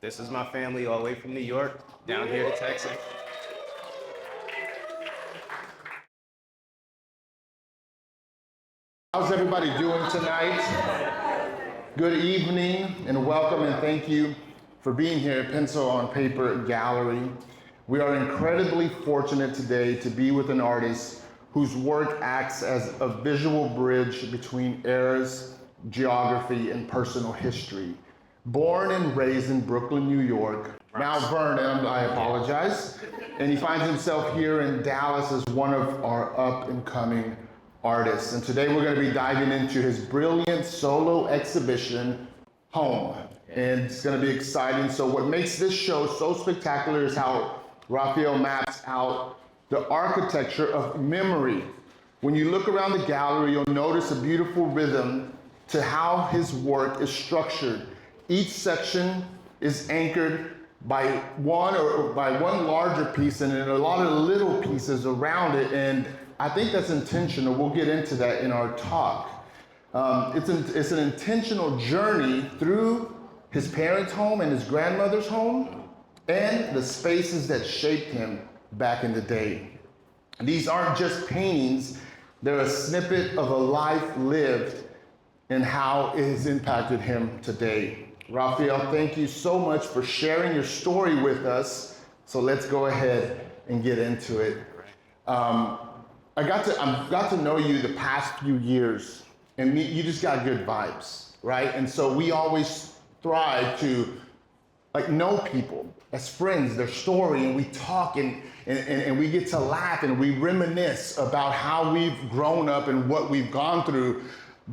This is my family all the way from New York down here to Texas. How's everybody doing tonight? Good evening and welcome and thank you for being here at Pencil on Paper Gallery. We are incredibly fortunate today to be with an artist whose work acts as a visual bridge between eras, geography, and personal history. Born and raised in Brooklyn, New York, Mount Vernon, I apologize, and he finds himself here in Dallas as one of our up-and-coming artists. And today we're going to be diving into his brilliant solo exhibition, Home. And it's going to be exciting. So what makes this show so spectacular is how Raphael maps out the architecture of memory. When you look around the gallery, you'll notice a beautiful rhythm to how his work is structured. Each section is anchored by one larger piece and then a lot of little pieces around it. And I think that's intentional. We'll get into that in our talk. It's an intentional journey through his parents' home and his grandmother's home and the spaces that shaped him back in the day. These aren't just paintings, they're a snippet of a life lived and how it has impacted him today. Raphael, thank you so much for sharing your story with us. So let's go ahead and get into it. I've got to know you the past few years, and you just got good vibes, right? And so we always thrive to know people as friends, their story, and we talk and we get to laugh and we reminisce about how we've grown up and what we've gone through.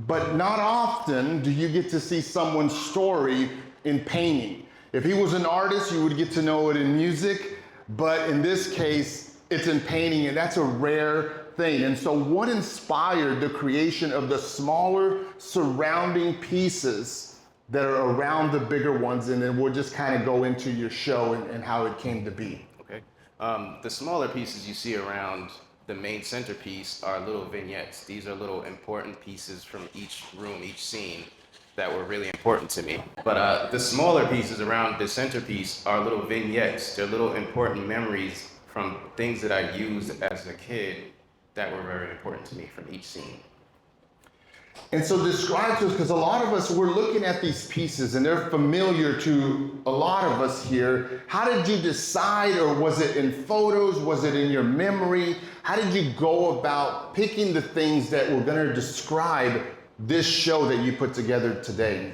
But not often do you get to see someone's story in painting. If he was an artist, you would get to know it in music, but in this case, it's in painting, and that's a rare thing. And so what inspired the creation of the smaller surrounding pieces that are around the bigger ones? And then we'll just kind of go into your show and how it came to be. Okay. The smaller pieces you see around the main centerpiece are little vignettes. These are little important pieces from each room, each scene that were really important to me. But the smaller pieces around the centerpiece are little vignettes. They're little important memories from things that I used as a kid that were very important to me from each scene. And so describe to us, because a lot of us, we're looking at these pieces and they're familiar to a lot of us here. How did you decide, or was it in photos? Was it in your memory? How did you go about picking the things that were going to describe this show that you put together today?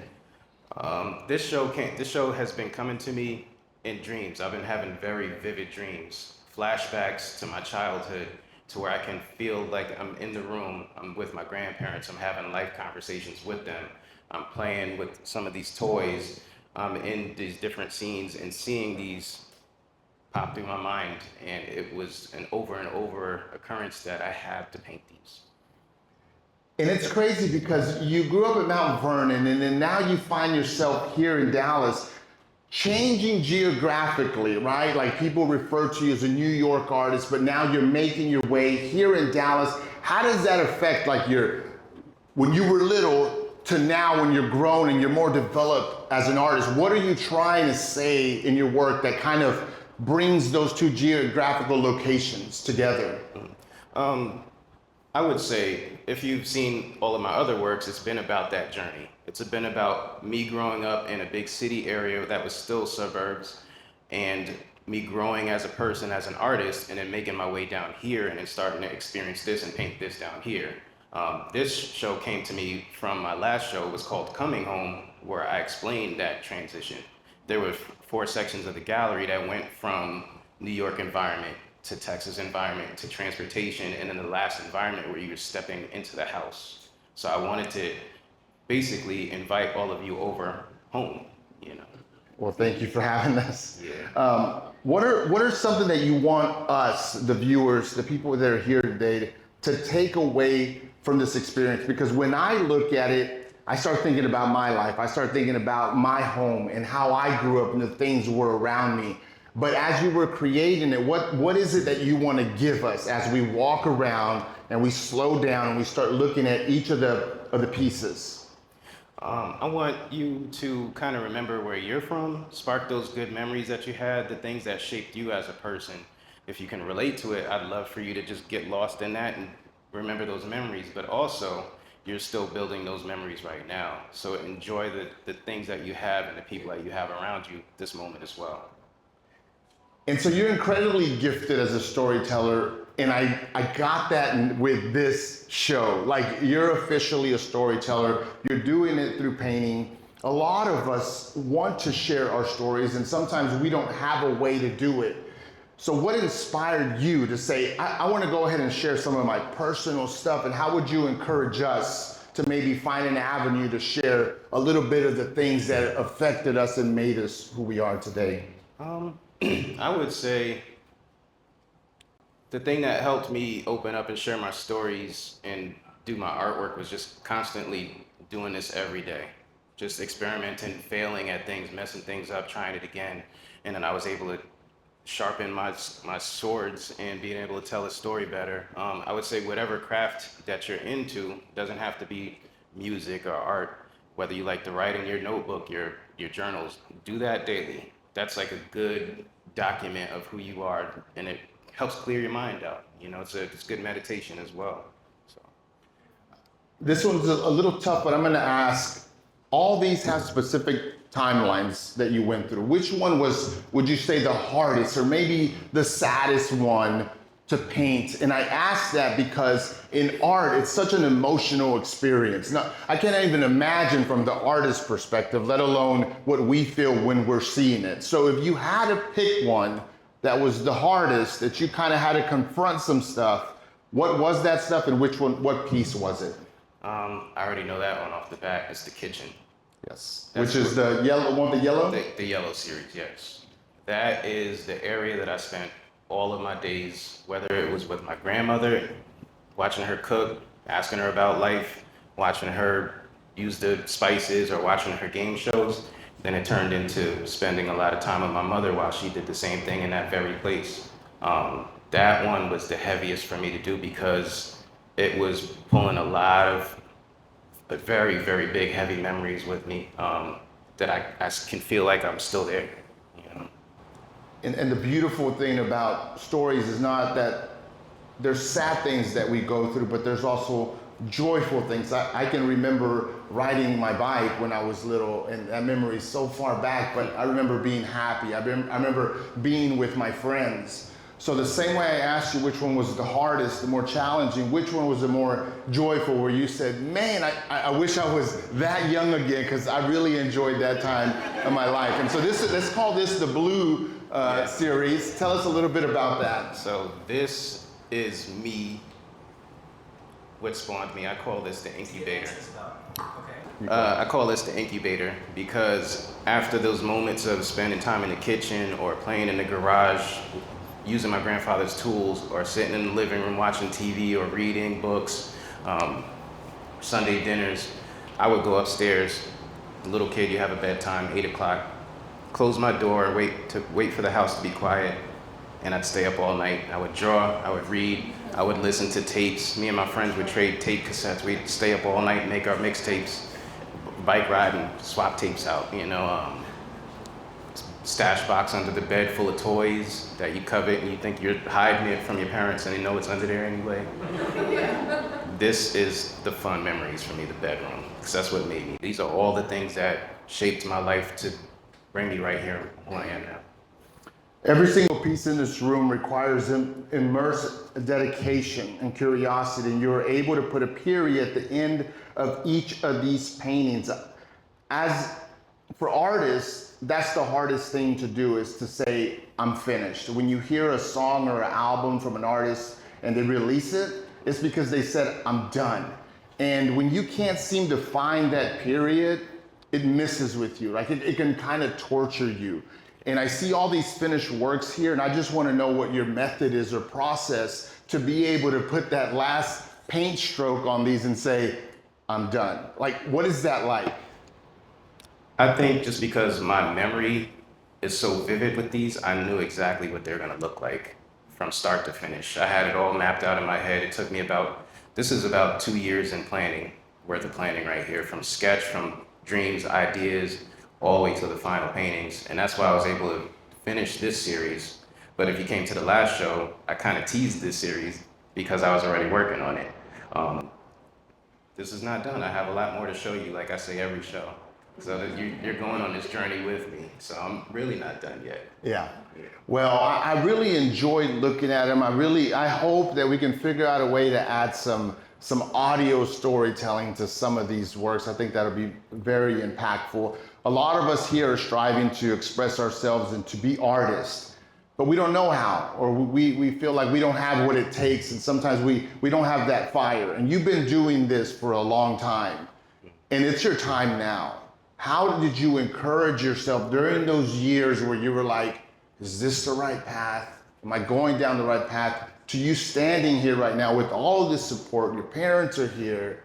This show has been coming to me in dreams. I've been having very vivid dreams, flashbacks to my childhood, to where I can feel like I'm in the room, I'm with my grandparents, I'm having life conversations with them, I'm playing with some of these toys, I'm in these different scenes and seeing these pop through my mind, and it was an over and over occurrence that I had to paint these. And it's crazy because you grew up at Mount Vernon and then now you find yourself here in Dallas, changing geographically, right? Like people refer to you as a New York artist, but now you're making your way here in Dallas. How does that affect when you were little to now when you're grown and you're more developed as an artist? What are you trying to say in your work that kind of brings those two geographical locations together? I would say, if you've seen all of my other works, it's been about that journey. It's been about me growing up in a big city area that was still suburbs, and me growing as a person, as an artist, and then making my way down here and then starting to experience this and paint this down here. This show came to me from my last show. It was called Coming Home, where I explained that transition. There were 4 sections of the gallery that went from New York environment to Texas environment to transportation, and then the last environment where you're stepping into the house. So I wanted to basically invite all of you over home, Well, thank you for having us. Yeah. What are something that you want us, the viewers, the people that are here today, to take away from this experience? Because when I look at it, I start thinking about my life. I start thinking about my home and how I grew up and the things that were around me. But as you were creating it, what is it that you want to give us as we walk around and we slow down and we start looking at each of the pieces? I want you to kind of remember where you're from, spark those good memories that you had, the things that shaped you as a person. If you can relate to it, I'd love for you to just get lost in that and remember those memories. But also, you're still building those memories right now. So enjoy the things that you have and the people that you have around you this moment as well. And so you're incredibly gifted as a storyteller, and I got that with this show. Like, you're officially a storyteller. You're doing it through painting. A lot of us want to share our stories, and sometimes we don't have a way to do it. So what inspired you to say, I want to go ahead and share some of my personal stuff, and how would you encourage us to maybe find an avenue to share a little bit of the things that affected us and made us who we are today? I would say the thing that helped me open up and share my stories and do my artwork was just constantly doing this every day. Just experimenting, failing at things, messing things up, trying it again. And then I was able to sharpen my swords and being able to tell a story better. I would say whatever craft that you're into doesn't have to be music or art. Whether you like to write in your notebook, your journals, do that daily. That's like a good document of who you are, and it helps clear your mind out. You know, it's good meditation as well. So This one's a little tough, but I'm going to ask, all these have specific timelines that you went through. Which one was, would you say, the hardest or maybe the saddest one to paint? And I ask that because in art, it's such an emotional experience. Now, I can't even imagine from the artist's perspective, let alone what we feel when we're seeing it. So if you had to pick one that was the hardest, that you kind of had to confront some stuff, what was that stuff, and which one, what piece was it? I already know that one off the bat. It's the kitchen. Yes. That's Which is the yellow one, the yellow? The yellow series, yes. That is the area that I spent all of my days, whether it was with my grandmother, watching her cook, asking her about life, watching her use the spices, or watching her game shows. Then it turned into spending a lot of time with my mother while she did the same thing in that very place. That one was the heaviest for me to do because it was pulling a lot of very, very big, heavy memories with me, that I can feel like I'm still there. You know? And the beautiful thing about stories is not that there's sad things that we go through, but there's also joyful things. I can remember riding my bike when I was little, and that memory is so far back, but I remember being happy. I remember being with my friends. So the same way I asked you which one was the hardest, the more challenging, which one was the more joyful, where you said, man, I wish I was that young again, because I really enjoyed that time of my life. And so let's call this the Blue series. Tell us a little bit about that. So this is me, what spawned me. I call this the incubator. I call this the incubator because after those moments of spending time in the kitchen or playing in the garage, using my grandfather's tools, or sitting in the living room watching TV or reading books, Sunday dinners, I would go upstairs. A little kid, you have a bedtime, 8 o'clock, close my door, wait for the house to be quiet, and I'd stay up all night. I would draw, I would read, I would listen to tapes. Me and my friends would trade tape cassettes. We'd stay up all night and make our mixtapes, bike ride and swap tapes out, you know. Stash box under the bed full of toys that you covet and you think you're hiding it from your parents and they know it's under there anyway. This is the fun memories for me, the bedroom, because that's what made me. These are all the things that shaped my life to bring me right here who I am now. Every single piece in this room requires immense dedication and curiosity, and you're able to put a period at the end of each of these paintings. As for artists, that's the hardest thing to do, is to say, I'm finished. When you hear a song or an album from an artist and they release it, it's because they said, I'm done. And when you can't seem to find that period, it misses with you. Like it can kind of torture you. And I see all these finished works here, and I just want to know what your method is or process to be able to put that last paint stroke on these and say, I'm done. Like, what is that like? I think just because my memory is so vivid with these, I knew exactly what they're gonna look like from start to finish. I had it all mapped out in my head. It took me this is about 2 years in planning, worth of planning right here, from sketch, from dreams, ideas, all the way to the final paintings. And that's why I was able to finish this series. But if you came to the last show, I kind of teased this series because I was already working on it. This is not done. I have a lot more to show you, like I say every show. So that you're going on this journey with me. So I'm really not done yet. Yeah. Well, I really enjoyed looking at them. I hope that we can figure out a way to add some audio storytelling to some of these works. I think that'll be very impactful. A lot of us here are striving to express ourselves and to be artists, but we don't know how, or we feel like we don't have what it takes, and sometimes we don't have that fire. And you've been doing this for a long time, and it's your time now. How did you encourage yourself during those years where you were like, is this the right path? Am I going down the right path? To you standing here right now with all of this support, your parents are here.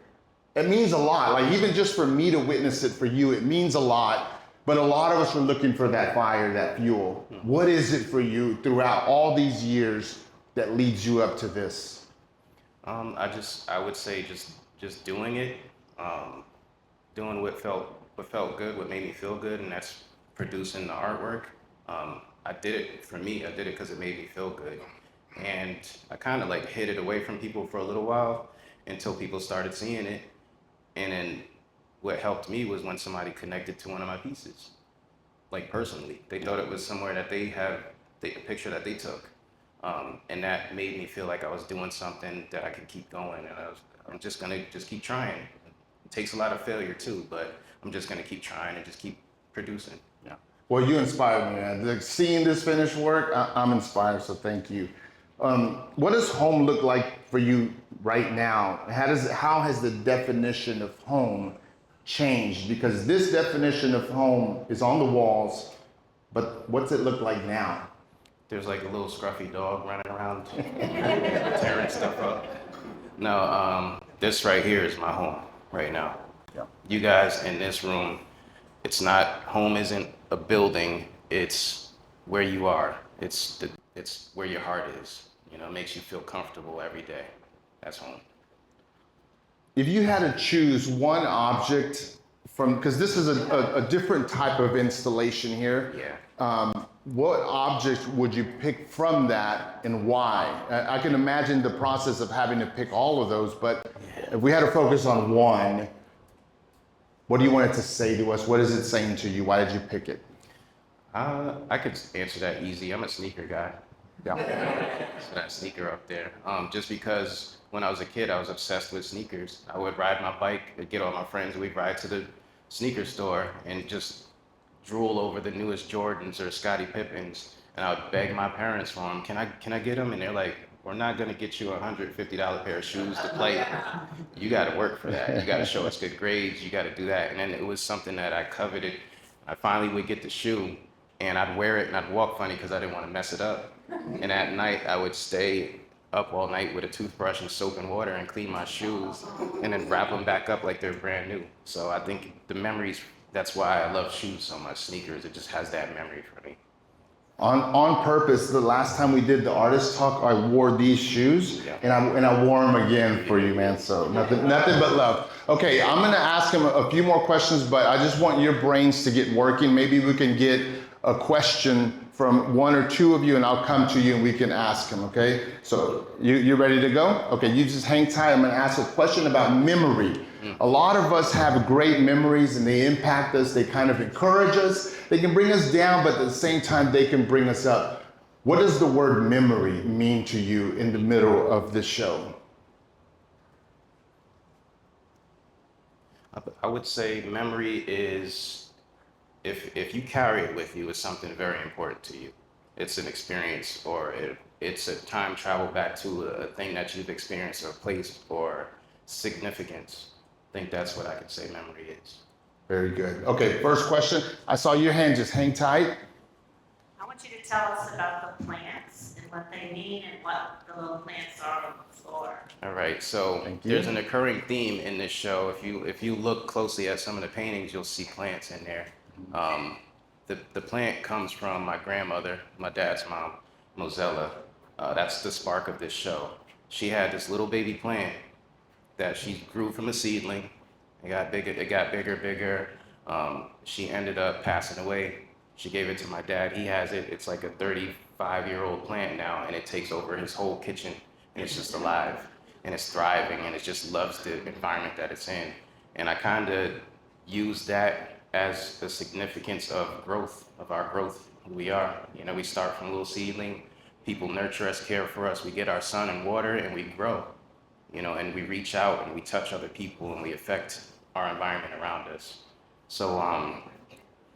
It means a lot. Like, even just for me to witness it for you, it means a lot. But a lot of us are looking for that fire, that fuel. What is it for you throughout all these years that leads you up to this? I would say just doing it, doing what felt good, what made me feel good, and that's producing the artwork. I did it for me. I did it because it made me feel good, and I kind of like hid it away from people for a little while until people started seeing it, and then what helped me was when somebody connected to one of my pieces, like personally. They thought it was somewhere that they have a picture that they took, and that made me feel like I was doing something that I could keep going, and I'm just gonna keep trying. It takes a lot of failure too, but I'm just gonna keep trying and just keep producing. Yeah. Well, you inspired me, man. Like, seeing this finished work, I'm inspired, so thank you. What does home look like for you right now? How has the definition of home changed? Because this definition of home is on the walls, but what's it look like now? There's like a little scruffy dog running around tearing stuff up. No, this right here is my home right now. Yeah. You guys in this room, home isn't a building, it's where you are. It's where your heart is. You know, it makes you feel comfortable every day. That's home. If you had to choose one object because this is a different type of installation here. Yeah. What object would you pick from that and why? I can imagine the process of having to pick all of those, but if we had to focus on one, what do you want it to say to us? What is it saying to you? Why did you pick it? I could answer that easy. I'm a sneaker guy. Yeah. So that sneaker up there. Just because when I was a kid, I was obsessed with sneakers. I would ride my bike, I'd get all my friends, we'd ride to the sneaker store and just drool over the newest Jordans or Scottie Pippens, and I would beg my parents for them. Can I get them? And they're like, we're not gonna get you $150 pair of shoes to play. You got to work for that. You got to show us good grades. You got to do that. And then it was something that I coveted. I finally would get the shoe, and I'd wear it, and I'd walk funny because I didn't want to mess it up. And at night, I would stay up all night with a toothbrush and soap and water and clean my shoes, and then wrap them back up like they're brand new. So I think the memories. That's why I love shoes so much. Sneakers. It just has that memory for me. On purpose, the last time we did the artist talk, I wore these shoes, Yeah. and I wore them again for you, man. So nothing but love. Okay, I'm gonna ask him a few more questions, but I just want your brains to get working. Maybe we can get a question from one or two of you, and I'll come to you and we can ask him. Okay? So you ready to go? Okay, you just hang tight. I'm gonna ask a question about memory. A lot of us have great memories and they impact us. They kind of encourage us. They can bring us down, but at the same time, they can bring us up. What does the word memory mean to you in the middle of this show? I would say memory is, if you carry it with you, it's something very important to you. It's an experience, or it's a time travel back to a thing that you've experienced, or a place, or significance. I think that's what I could say memory is. Very good. Okay, first question. I saw your hand. Just hang tight. I want you to tell us about the plants and what they mean and what the little plants are on the floor. All right, so there's an occurring theme in this show. If you look closely at some of the paintings, you'll see plants in there. The plant comes from my grandmother, my dad's mom, Mozella. That's the spark of this show. She had this little baby plant that she grew from a seedling. It got bigger, bigger. She ended up passing away. She gave it to my dad. He has it. It's like a 35-year-old plant now, and it takes over his whole kitchen, and it's just alive, and it's thriving, and it just loves the environment that it's in. And I kind of use that as the significance of growth, of our growth, who we are. You know, we start from a little seedling. People nurture us, care for us. We get our sun and water, and we grow. You know, and we reach out and we touch other people and we affect our environment around us. So,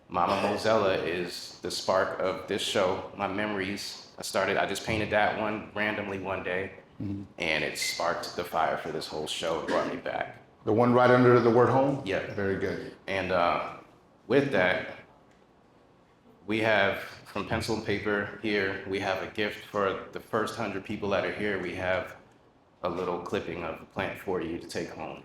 Mama Mozella is the spark of this show. My memories. I just painted that one randomly one day, and it sparked the fire for this whole show. It brought me back. The one right under the word home? Yeah. Very good. And with that, we have from pencil and paper here, we have a gift for the first 100 people that are here. We have a little clipping of the plant for you to take home.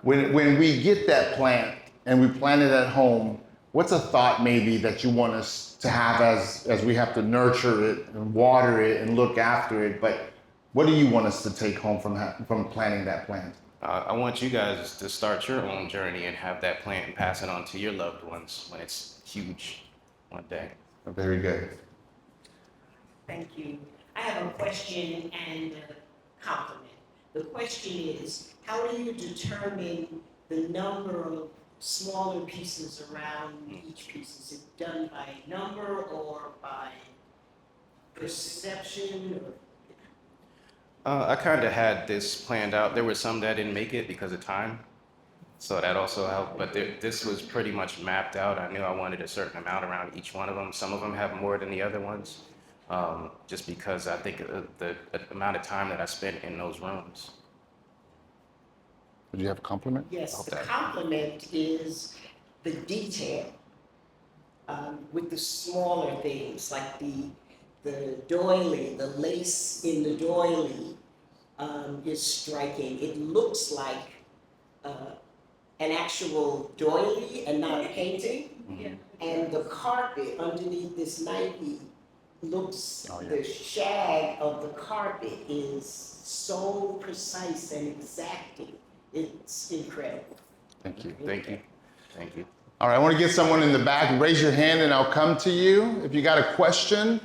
When we get that plant and we plant it at home, what's a thought maybe that you want us to have as we have to nurture it and water it and look after it? But what do you want us to take home from planting that plant? I want you guys to start your own journey and have that plant and pass it on to your loved ones when it's huge one day. Very good. Thank you. I have a question and a compliment. The question is, how do you determine the number of smaller pieces around each piece? Is it done by number or by perception? I kind of had this planned out. There were some that didn't make it because of time, so that also helped. But this was pretty much mapped out. I knew I wanted a certain amount around each one of them. Some of them have more than the other ones, just because I think the amount of time that I spent in those rooms. Did you have a compliment? Yes, the compliment is the detail with the smaller things like the doily, the lace in the doily is striking. It looks like an actual doily and not a painting. Mm-hmm. And the carpet underneath this Nike looks, the shag of the carpet is so precise and exacting. It's incredible. Thank you. Thank you. Thank you. All right, I want to get someone in the back. Raise your hand and I'll come to you. If you got a question,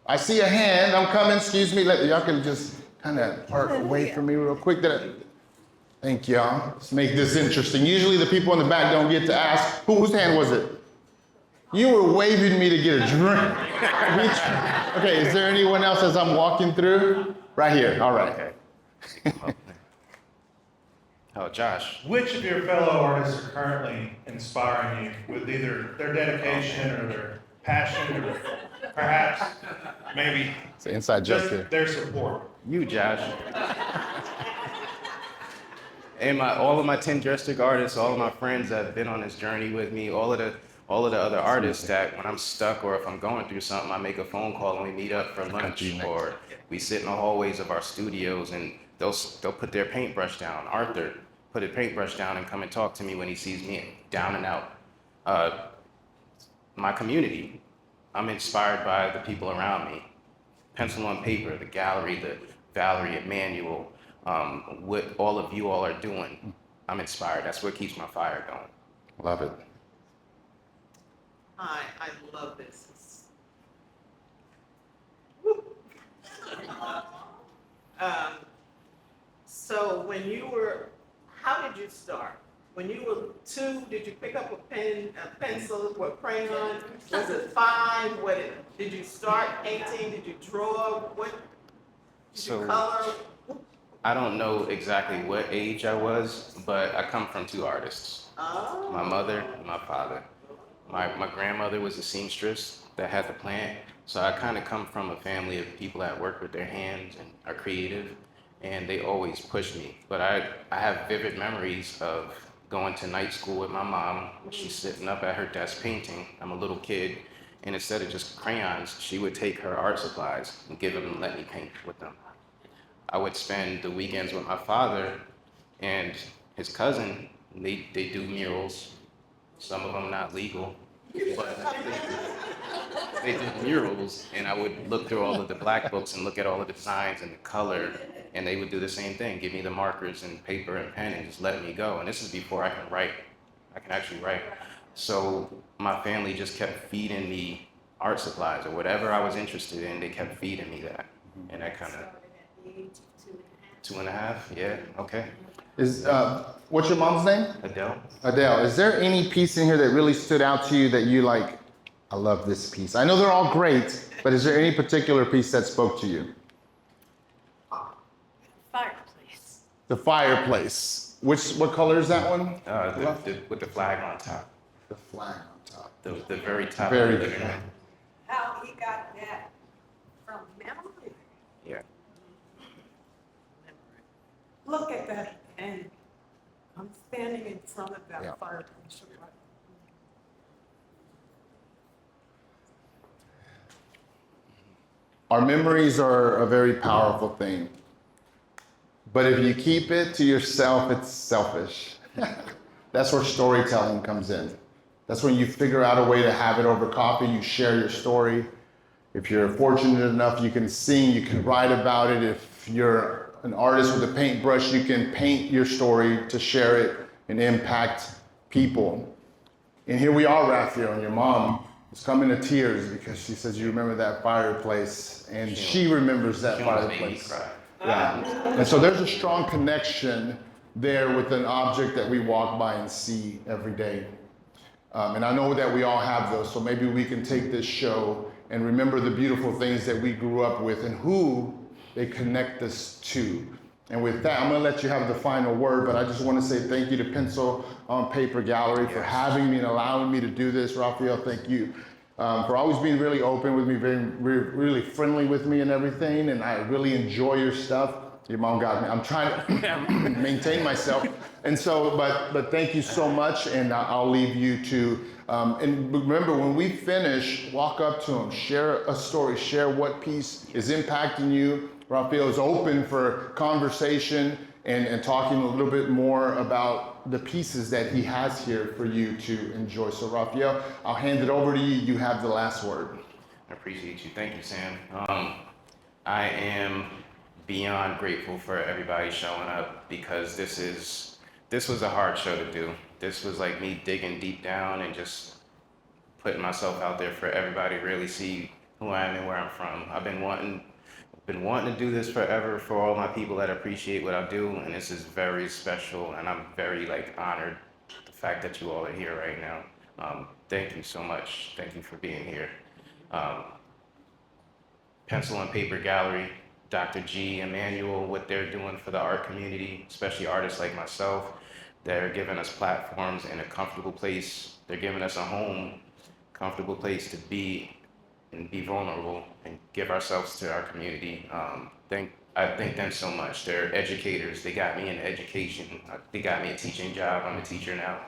I see a hand. I'm coming. Excuse me. Y'all can just kind of part away from me real quick. Thank y'all. Let's make this interesting. Usually the people in the back don't get to ask. Whose hand was it? You were waving me to get a drink. Okay, is there anyone else as I'm walking through? Right here. All right. Okay. Oh, Josh. Which of your fellow artists are currently inspiring you with either their dedication or their passion or perhaps maybe It's an inside joke just here. their support? You, Josh. And all of my 10 district artists, all of my friends that have been on this journey with me, all of the other artists that when I'm stuck or if I'm going through something, I make a phone call and we meet up for lunch, or we sit in the hallways of our studios and they'll put their paintbrush down. Arthur put a paintbrush down and come and talk to me when he sees me down and out. My community, I'm inspired by the people around me. Pencil on paper, the gallery, the Valerie, Emmanuel, what all of you all are doing. I'm inspired. That's what keeps my fire going. Love it. I love this. So how did you start? When you were 2, did you pick up a pencil, what crayon? Was it 5? Did you start painting? Did you draw? Did you color? I don't know exactly what age I was, but I come from 2 artists. Oh. My mother and my father. My grandmother was a seamstress that had the plant, so I kind of come from a family of people that work with their hands and are creative, and they always push me. But I have vivid memories of going to night school with my mom. She's sitting up at her desk painting. I'm a little kid, and instead of just crayons, she would take her art supplies and give them and let me paint with them. I would spend the weekends with my father and his cousin. They do murals. Some of them not legal, but they did murals, and I would look through all of the black books and look at all of the designs and the color, and they would do the same thing, give me the markers and paper and pen and just let me go. And this is before I can write. I can actually write. So my family just kept feeding me art supplies or whatever I was interested in. They kept feeding me that, and that kind of Started at the age of 2.5. 2.5. Yeah. Okay. Is what's your mom's name? Adele. Adele. Is there any piece in here that really stood out to you that you like? I love this piece. I know they're all great, but is there any particular piece that spoke to you? Fireplace. The fireplace. What color is that one? With the flag on top. The flag on top. The very top Very of the good. living room. How he got that from memory. Yeah. Look at that, and I'm standing in front of that Yeah. fireplace. Our memories are a very powerful thing. But if you keep it to yourself, it's selfish. That's where storytelling comes in. That's when you figure out a way to have it over coffee, you share your story. If you're fortunate enough, you can sing, you can write about it. If you're an artist with a paintbrush, you can paint your story to share it and impact people. And here we are, Raphael, and your mom is coming to tears because she says you remember that fireplace, and she remembers that She almost made me fireplace. cry. Yeah. And so there's a strong connection there with an object that we walk by and see every day. And I know that we all have those, so maybe we can take this show and remember the beautiful things that we grew up with and who they connect us to. And with that, I'm gonna let you have the final word, but I just wanna say thank you to Pencil on Paper Gallery for having me and allowing me to do this. Raphael, thank you for always being really open with me, really friendly with me and everything, and I really enjoy your stuff. Your mom got me. I'm trying to maintain myself. And so, but thank you so much, and I'll leave you to, and remember, when we finish, walk up to them, share a story, share what piece is impacting you. Raphael is open for conversation and talking a little bit more about the pieces that he has here for you to enjoy. So Raphael, I'll hand it over to you. You have the last word. I appreciate you. Thank you, Sam. I am beyond grateful for everybody showing up because this was a hard show to do. This was like me digging deep down and just putting myself out there for everybody to really see who I am and where I'm from. I've been wanting to do this forever for all my people that appreciate what I do, and this is very special, and I'm very honored the fact that you all are here right now. Thank you so much. Thank you for being here. Pencil and Paper Gallery, Dr. G, Emmanuel, what they're doing for the art community, especially artists like myself. They're giving us platforms and a comfortable place. They're giving us a home, comfortable place to be and be vulnerable and give ourselves to our community. I thank them so much. They're educators. They got me in education. They got me a teaching job. I'm a teacher now.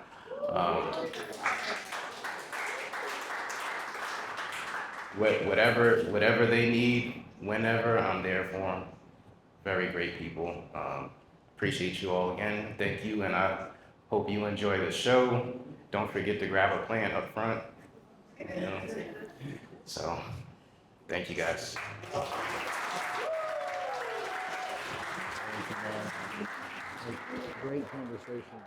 Whatever they need, whenever, I'm there for them. Very great people. Appreciate you all again. Thank you, and I hope you enjoy the show. Don't forget to grab a plant up front. You know? So, thank you guys. Great conversation.